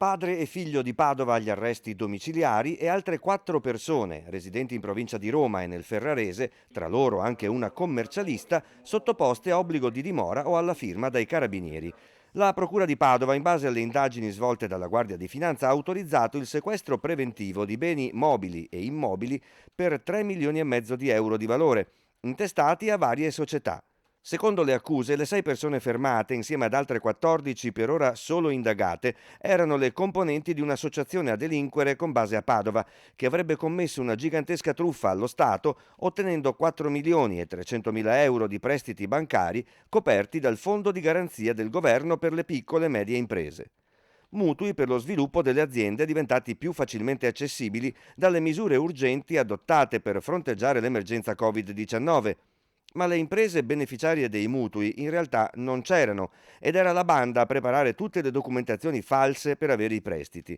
Padre e figlio di Padova agli arresti domiciliari e altre 4 persone, residenti in provincia di Roma e nel Ferrarese, tra loro anche una commercialista, sottoposte a obbligo di dimora o alla firma dai carabinieri. La Procura di Padova, in base alle indagini svolte dalla Guardia di Finanza, ha autorizzato il sequestro preventivo di beni mobili e immobili per 3 milioni e mezzo di euro di valore, intestati a varie società. Secondo le accuse, le 6 persone fermate, insieme ad altre 14 per ora solo indagate, erano le componenti di un'associazione a delinquere con base a Padova, che avrebbe commesso una gigantesca truffa allo Stato, ottenendo 4 milioni e 300 mila euro di prestiti bancari coperti dal Fondo di garanzia del governo per le piccole e medie imprese. Mutui per lo sviluppo delle aziende diventati più facilmente accessibili dalle misure urgenti adottate per fronteggiare l'emergenza Covid-19. Ma le imprese beneficiarie dei mutui in realtà non c'erano ed era la banda a preparare tutte le documentazioni false per avere i prestiti.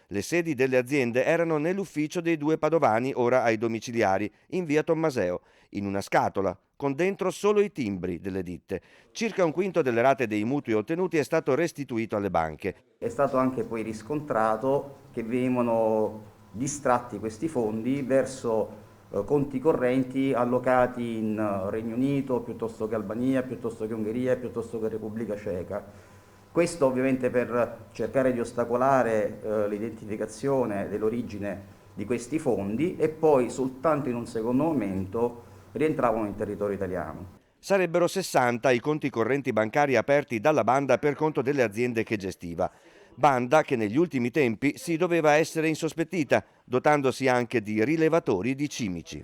Le sedi delle aziende erano nell'ufficio dei 2 padovani, ora ai domiciliari, in via Tommaseo, in una scatola, con dentro solo i timbri delle ditte. Circa un quinto delle rate dei mutui ottenuti è stato restituito alle banche. È stato anche poi riscontrato che venivano distratti questi fondi verso conti correnti allocati in Regno Unito, piuttosto che Albania, piuttosto che Ungheria, piuttosto che Repubblica Ceca. Questo ovviamente per cercare di ostacolare l'identificazione dell'origine di questi fondi e poi soltanto in un secondo momento rientravano in territorio italiano. Sarebbero 60 i conti correnti bancari aperti dalla banda per conto delle aziende che gestiva. Banda che negli ultimi tempi si doveva essere insospettita, dotandosi anche di rilevatori di cimici.